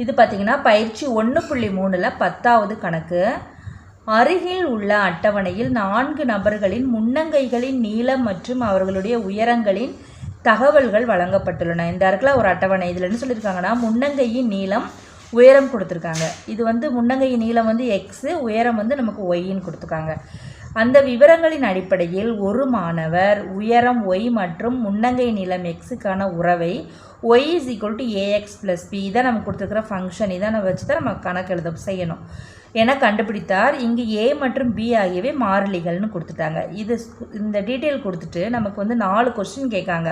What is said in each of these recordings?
இது பார்த்திங்கன்னா பயிற்சி 1.3ல் 10வது கணக்கு. அருகில் உள்ள அட்டவணையில் 4 நபர்களின் முன்னங்கைகளின் நீளம் மற்றும் அவர்களுடைய உயரங்களின் தகவல்கள் வழங்கப்பட்டுள்ளன. இந்த இடத்துல ஒரு அட்டவணை. இதில் என்ன சொல்லியிருக்காங்கன்னா முன்னங்கையின் நீளம் உயரம் கொடுத்துருக்காங்க. இது வந்து முன்னங்கையின் நீளம் வந்து எக்ஸு, உயரம் வந்து நமக்கு ஒய்ன்னு கொடுத்துருக்காங்க. அந்த விவரங்களின் அடிப்படையில் ஒரு மாணவர் உயரம் ஒய் மற்றும் முன்னங்கை நீளம் எக்ஸுக்கான உறவை y = ax + b இதான் நமக்கு கொடுத்துருக்கிற ஃபங்க்ஷன். இதை நம்ம வச்சு தான் நம்ம கணக்கு எழுத செய்யணும் என கண்டுபிடித்தார். இங்கு a மற்றும் b ஆகியவை மாறிலிகள்னு கொடுத்துட்டாங்க. இந்த டீட்டெயில் கொடுத்துட்டு நமக்கு வந்து 4 கொஸ்டின் கேட்காங்க.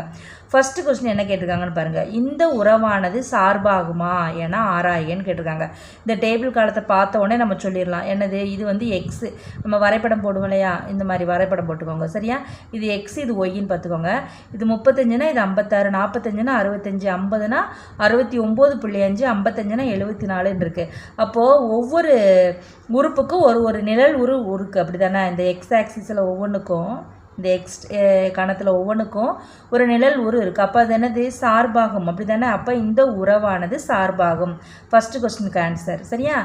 ஃபர்ஸ்ட் கொஸ்டின் என்ன கேட்டிருக்காங்கன்னு பாருங்கள். இந்த உறவானது சார்பாகுமா என ஆராயன்னு கேட்டிருக்காங்க. இந்த டேபிள் காலத்தை பார்த்த உடனே நம்ம சொல்லிடலாம் என்னது, இது வந்து எக்ஸு. நம்ம வரைபடம் போடுவோம் இல்லையா, இந்த மாதிரி வரைபடம் போட்டுக்கோங்க சரியா. இது எக்ஸ், இது ஒய்ன்னு பார்த்துக்கோங்க. இது 35னா இது 56, 45னா 65, 50னா 69.5, 55னா 74 இருக்குது. அப்போது ஒவ்வொரு உறுப்புக்கும் ஒரு நிழல் உரு இருக்குது அப்படி தானே. இந்த எக்ஸ் ஆக்சிஸில் ஒவ்வொன்றுக்கும், இந்த எக்ஸ் கணத்தில் ஒவ்வொன்றுக்கும் ஒரு நிழல் உரு இருக்குது. அப்போ அது என்னது, சார்பாகும் அப்படி தானே. அப்போ இந்த உறவானது சார்பாகும். ஃபஸ்ட்டு கொஸ்டினுக்கு ஆன்சர் சரியா.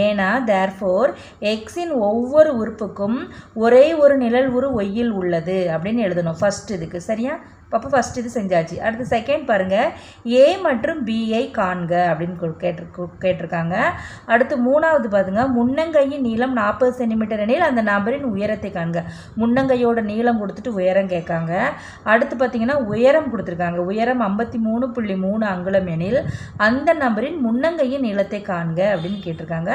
ஏன்னா தேர்ஃபோர் எக்ஸின் ஒவ்வொரு உறுப்புக்கும் ஒரே ஒரு நிழல் உரு ஒய்யில் உள்ளது அப்படின்னு எழுதணும் ஃபஸ்ட் இதுக்கு சரியா. அப்போ ஃபஸ்ட் இது செஞ்சாச்சு. அடுத்து செகண்ட் பாருங்கள், ஏ மற்றும் பிஐ காண்க அப்படின்னு கேட்டிருக்காங்க. அடுத்து மூணாவது பாருங்க, முன்னங்கையின் நீளம் 40 சென்டிமீட்டர் எனில் அந்த நபரின் உயரத்தை காண்க. முன்னங்கையோட நீளம் கொடுத்துட்டு உயரம் கேட்காங்க. அடுத்து பார்த்தீங்கன்னா உயரம் கொடுத்துருக்காங்க. உயரம் 53.3 அங்குலம் எனில் அந்த நபரின் முன்னங்கையின் நீளத்தை காண்க அப்படின்னு கேட்டிருக்காங்க.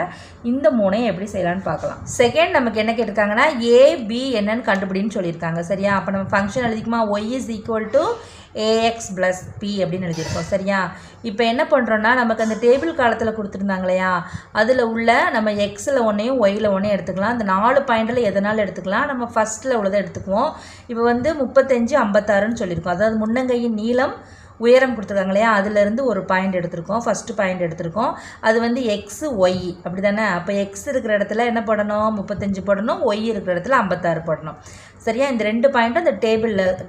இந்த மூணையும் எப்படி செய்யலான்னு பார்க்கலாம். செகண்ட் நமக்கு என்ன கேட்டிருக்காங்கன்னா ஏபி என்னன்னு கண்டுபிடின்னு சொல்லியிருக்காங்க சரியா. அப்போ நம்ம ஃபங்க்ஷன் எழுதிக்குமா, y = ax + p அப்படின்னு எழுதியிருக்கோம் சரியா. இப்போ என்ன பண்ணுறோன்னா நமக்கு அந்த டேபிள் காலத்தில் கொடுத்துருந்தாங்க இல்லையா, அதில் உள்ள நம்ம எக்ஸில் ஒன்றையும் ஒய்யில் ஒன்றையும் எடுத்துக்கலாம். அந்த 4 பாயிண்டில் எதனாலும் எடுத்துக்கலாம். நம்ம ஃபஸ்ட்டில் உள்ளதை எடுத்துக்குவோம். இப்போ வந்து 35, 56ன்னு சொல்லியிருக்கோம். அதாவது முன்னங்கையின் நீளம் உயரம் கொடுத்துருக்காங்க இல்லையா, அதுலேருந்து ஒரு பாயிண்ட் எடுத்திருக்கோம். ஃபஸ்ட்டு பாயிண்ட் எடுத்திருக்கோம். அது வந்து எக்ஸு ஒய் அப்படி தானே. அப்போ எக்ஸ் இருக்கிற இடத்துல என்ன போடணும், 35 போடணும். ஒய் இருக்கிற இடத்துல 56 போடணும் சரியா. இந்த 2 பாயிண்ட்டும் இந்த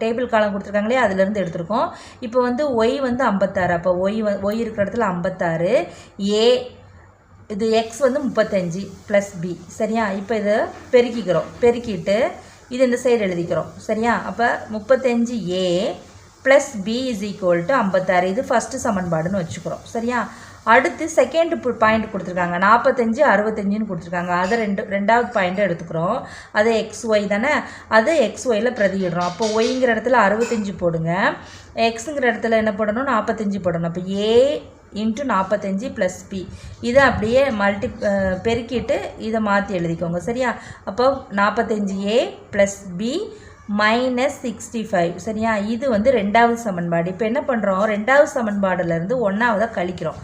டேபிள் காலம் கொடுத்துருக்காங்க இல்லையா, அதுலேருந்து எடுத்திருக்கோம். இப்போ வந்து ஒய் வந்து 56. அப்போ ஒய் இருக்கிற இடத்துல 56, ஏ இது எக்ஸ் வந்து 35 + பி சரியா. இப்போ இதை பெருக்கிட்டு இது இந்த சைடு எழுதிக்கிறோம் சரியா. அப்போ 35a + b = 56. இது ஃபஸ்ட்டு சமன்பாடுன்னு வச்சுக்கிறோம் சரியா. அடுத்து செகண்ட் பாயிண்ட் கொடுத்துருக்காங்க 45, 65ன்னு கொடுத்துருக்காங்க. அதை ரெண்டாவது பாயிண்ட்டை எடுத்துக்கிறோம். அது XY தானே, அது XYயில் பிரதியிடுறோம். அப்போ ஒய்ங்கிற இடத்துல 65 போடுங்க, எக்ஸுங்கிற இடத்துல என்ன போடணும், 45 போடணும். அப்போ a × 45 + p இதை அப்படியே பெருக்கிட்டு இதை மாற்றி எழுதிக்கோங்க சரியா. அப்போ 45a + b -65 சரியா. இது வந்து ரெண்டாவது சமன்பாடு. இப்போ என்ன பண்ணுறோம், ரெண்டாவது சமன்பாடுலேருந்து ஒன்றாவதாக கழிக்கிறோம்.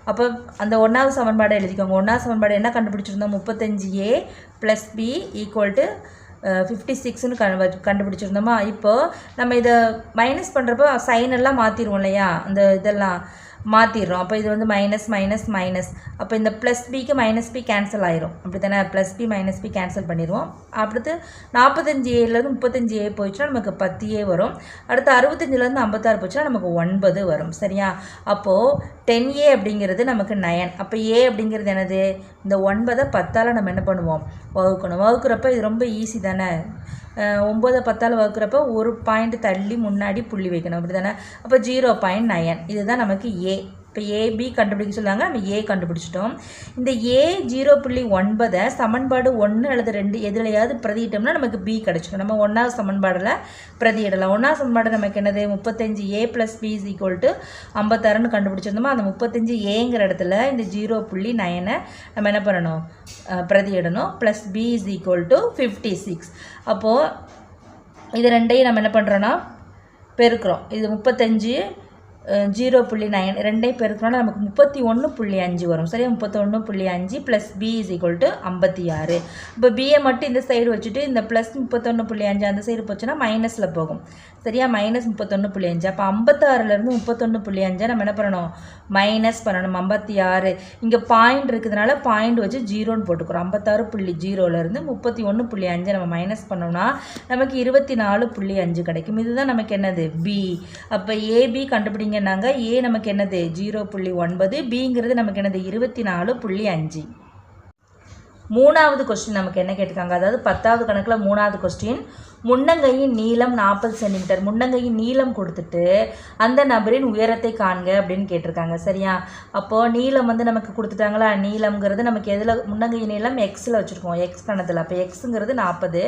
அப்போ அந்த ஒன்றாவது சமன்பாடை எழுதிக்கோங்க. ஒன்றாவது சமன்பாடு என்ன கண்டுபிடிச்சிருந்தோம், 35a + b = 56ன்னு கண்டுபிடிச்சிருந்தோமா. இப்போது நம்ம இதை மைனஸ் பண்ணுறப்போ சைன் எல்லாம் மாற்றிடுவோம் இல்லையா, அந்த இதெல்லாம் மாற்றிடுறோம். அப்போ இது வந்து மைனஸ். அப்போ இந்த +bக்கு -b கேன்சல் ஆயிரும் அப்படி தானே. +b -b கேன்சல் பண்ணிடுவோம். அடுத்து 45aலேருந்து 35a போயிடுச்சுன்னா நமக்கு 10a வரும். அடுத்து 65லேருந்து 56 போச்சுன்னா நமக்கு 9 வரும் சரியா. அப்போது 10a அப்படிங்கிறது நமக்கு 9. அப்போ a அப்படிங்கிறது என்னது, இந்த 9ஐ 10ஆல் நம்ம என்ன பண்ணுவோம், வகுக்கணும். வகுக்கிறப்ப இது ரொம்ப ஈஸி தானே. 9ஐ 10ஆல் வகுக்கிறப்ப ஒரு பாயிண்ட் தள்ளி முன்னாடி புள்ளி வைக்கணும் அப்படி தானே. அப்போ 0.9 இதுதான் நமக்கு ஏ. இப்போ ஏபி கண்டுபிடிக்க சொல்லுவாங்க, நம்ம ஏ கண்டுபிடிச்சிட்டோம். இந்த ஏ 0.9 சமன்பாடு 1 அல்லது 2 எதுலையாவது பிரதியிட்டோம்னா நமக்கு பி கிடச்சிடும். நம்ம 1வது சமன்பாடில் பிரதியிடலாம். 1வது சமன்பாடு நமக்கு என்னது, 35a + b = 56ன்னு கண்டுபிடிச்சிருந்தோமா. அந்த 35aங்கிற இடத்துல இந்த 0.9 நம்ம என்ன பண்ணணும், பிரதியிடணும். +b = 56. அப்போது இது ரெண்டையும் நம்ம என்ன பண்ணுறோன்னா பெருக்கிறோம். இது 35 0.9 ரெண்டையும் பெருக்கணும்னா நமக்கு 31.5 வரும் சரியா. 31.5 + b = 56. இப்போ பியை மட்டும் இந்த சைடு வச்சுட்டு இந்த +31.5 அந்த சைடு போச்சுன்னா மைனஸில் போகும் சரியா, -31.5. அப்போ 56லேருந்து 31.5 நம்ம என்ன பண்ணணும், மைனஸ் பண்ணணும். 56 இங்கே பாயிண்ட் இருக்கிறதுனால பாயிண்ட் வச்சு 0ன்னு போட்டுக்கிறோம். 56.0லேருந்து 31.5 நம்ம மைனஸ் பண்ணோம்னா நமக்கு 24.5 கிடைக்கும். இதுதான் நமக்கு என்னது, பி. அப்போ ஏபி கண்டுபிடிங்கன்னாங்க. ஏ நமக்கு என்னது 0.9, பிங்கிறது நமக்கு என்னது 24.5. மூணாவது கொஸ்டின் நமக்கு என்ன கேட்டிருக்காங்க, அதாவது 10வது கணக்கில் மூணாவது கொஸ்டின், முன்னங்கையின் நீளம் 40 சென்டிமீட்டர். முன்னங்கையின் நீளம் கொடுத்துட்டு அந்த நபரின் உயரத்தை காண்க அப்படின்னு கேட்டிருக்காங்க. சரியா, அப்போது நீளம் வந்து நமக்கு கொடுத்துட்டாங்களா, நீளம்ங்கிறது நமக்கு எதில், முன்னங்கையின் நீளம் எக்ஸில் வச்சுருக்கோம், எக்ஸ் கணத்தில். அப்போ எக்ஸுங்கிறது 40,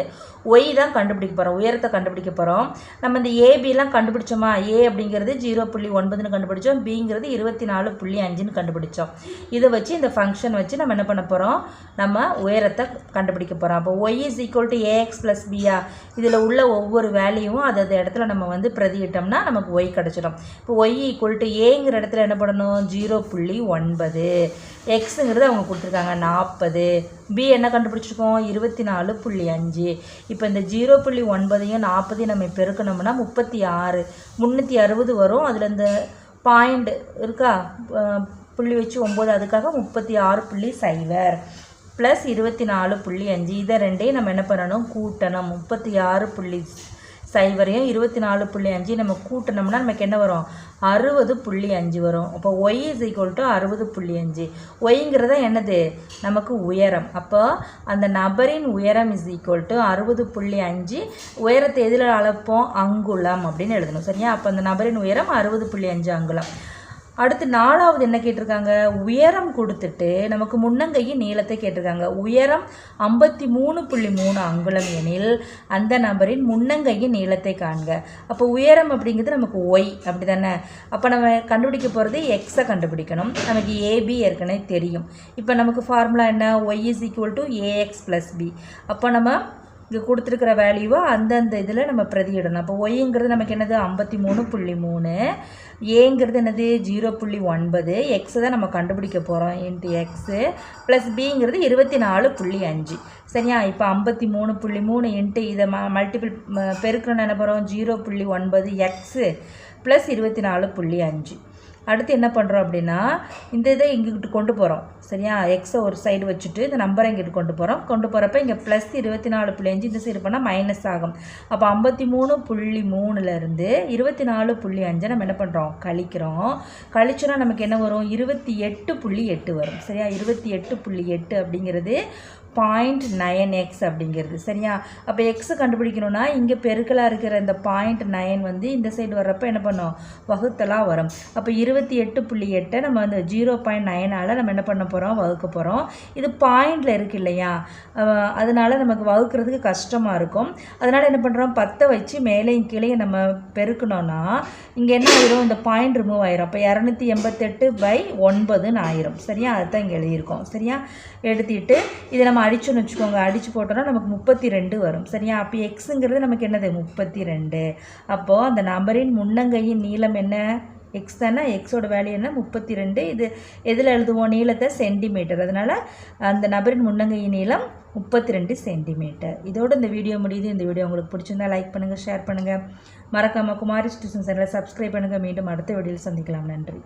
ஒய் தான் கண்டுபிடிக்க போகிறோம், உயரத்தை கண்டுபிடிக்க போகிறோம். நம்ம இந்த ஏபிலாம் கண்டுபிடிச்சோமா, ஏ அப்படிங்கிறது 0.9ன்னு கண்டுபிடிச்சோம், பிங்கிறது 24.5ன்னு கண்டுபிடிச்சோம். இதை வச்சு இந்த ஃபங்க்ஷன் வச்சு நம்ம என்ன பண்ண போகிறோம், நம்ம உயரத்தை கண்டுபிடிக்க போகிறோம். அப்போ y is equal to ax plus பியா, இதில் உள்ள ஒவ்வொரு வேல்யூவும் அது இடத்துல நம்ம வந்து பிரதியிட்டோம்னா நமக்கு ஒய் கிடச்சிடும். இப்போ ஒய் ஈக்குவல் டு ஏங்கிற இடத்துல என்ன பண்ணணும், 0.9, எக்ஸுங்கிறது அவங்க கொடுத்துருக்காங்க 40, பி என்ன கண்டுபிடிச்சிருக்கோம் 24.5. இப்போ இந்த 0.9ஐயும் 40ஐயும் நம்ம பெருக்கணும்னா 36, 360 வரும். அதில் இந்த பாயிண்ட் இருக்கா, புள்ளி வச்சு 9, அதுக்காக 36.0 ப்ளஸ் 24.5. இதை ரெண்டையும் நம்ம என்ன பண்ணணும், கூட்டணும். 36.0ஐயும் 24.5 நம்ம கூட்டணும்னா நமக்கு என்ன வரும், 60.5 வரும். அப்போ ஒய் இஸ் ஈக்குவல் டு 60.5. ஒய்ங்கிறத என்னது, நமக்கு உயரம். அப்போ அந்த நபரின் உயரம் இஸ் ஈக்குவல் டு 60.5. உயரத்தை எதில் அளப்போம், அங்குலம் அப்படின்னு எழுதணும். சரியா, அப்போ அந்த நபரின் உயரம் 60.5 அங்குலம். அடுத்து நாலாவது என்ன கேட்டிருக்காங்க, உயரம் கொடுத்துட்டு நமக்கு முன்னங்கையின் நீளத்தை கேட்டிருக்காங்க. உயரம் 53.3 அங்குலம் எனில் அந்த நபரின் முன்னங்கையின் நீளத்தை காண்க. அப்போ உயரம் அப்படிங்கிறது நமக்கு ஒய், அப்படி தானே. அப்போ நம்ம கண்டுபிடிக்க போகிறது எக்ஸை கண்டுபிடிக்கணும். நமக்கு ஏபி ஏற்கனவே தெரியும். இப்போ நமக்கு ஃபார்முலா என்ன, y is equal to ax plus b. அப்போ நம்ம இங்கே கொடுத்துருக்கிற வேல்யூவை அந்தந்த இதில் நம்ம பிரதியிடணும். அப்போ ஒய்ங்கிறது நமக்கு என்னது 53.3, ஏங்கிறது என்னது 0.9, எக்ஸை தான் நம்ம கண்டுபிடிக்க போகிறோம், இன்ட்டு எக்ஸு ப்ளஸ் பிங்கிறது 24.5. சரியா, இப்போ 53.3 இன்ட்டு இதை மல்டிபிள் பெருக்கணும்னு என்ன போகிறோம், 0.9 எக்ஸு ப்ளஸ் 24.5. அடுத்து என்ன பண்ணுறோம் அப்படின்னா, இந்த இதை இங்கிட்டு கொண்டு போகிறோம். சரியா, எக்ஸை ஒரு சைடு வச்சுட்டு இந்த நம்பரை இங்கிட்டு கொண்டு போகிறோம். கொண்டு போகிறப்ப இங்கே ப்ளஸ் 24.5 இந்த சைடு பண்ணால் மைனஸ் ஆகும். அப்போ 53.3லேருந்து 24.5 நம்ம என்ன பண்ணுறோம், கழிக்கிறோம். கழிச்சோன்னா நமக்கு என்ன வரும், 28.8 வரும். சரியா, 28.8 அப்படிங்கிறது 0.9x அப்படிங்கிறது. சரியா, அப்போ எக்ஸை கண்டுபிடிக்கணும்னா இங்கே பெருக்கலாக இருக்கிற இந்த 0.9 வந்து இந்த சைடு வர்றப்போ என்ன பண்ணோம், வகுத்தலாக வரும். அப்போ 28.8 நம்ம வந்து 0.9ஆல் நம்ம என்ன பண்ண போகிறோம், வகுக்க போகிறோம். இது பாயிண்டில் இருக்குது இல்லையா, அதனால் நமக்கு வகுக்கிறதுக்கு கஷ்டமாக இருக்கும். அதனால் என்ன பண்ணுறோம், 10 வச்சு மேலேயும் கீழே நம்ம பெருக்கணும்னா இங்கே என்ன ஆயிரும், இந்த பாயிண்ட் ரிமூவ் ஆயிரும். அப்போ 288/9ன்னு ஆயிரும். சரியா, அதுதான் இங்கே எழுதியிருக்கோம். சரியா, எடுத்துட்டு இதை நம்ம அடிச்சோன்னு வச்சுக்கோங்க, அடித்து போட்டோன்னா நமக்கு 32 வரும். சரியா, அப்போ எக்ஸுங்கிறது நமக்கு என்னது 32. அப்போது அந்த நபரின் முன்னங்கையின் நீளம் என்ன, எக்ஸ் தானே, எக்ஸோட வேல்யூ என்ன 32. இது எதில் எழுதுவோம், நீளத்தை சென்டிமீட்டர். அதனால் அந்த நபரின் முன்னங்கையின் நீளம் 32 சென்டிமீட்டர். இதோடு இந்த வீடியோ முடியுது. இந்த வீடியோ உங்களுக்கு பிடிச்சிருந்தா லைக் பண்ணுங்கள், ஷேர் பண்ணுங்கள். மறக்காமல் குமாரிஸ் டியூஷன் சேனலை சப்ஸ்கிரைப் பண்ணுங்கள். மீண்டும் அடுத்த வீடியோவில் சந்திக்கலாம். நன்றி.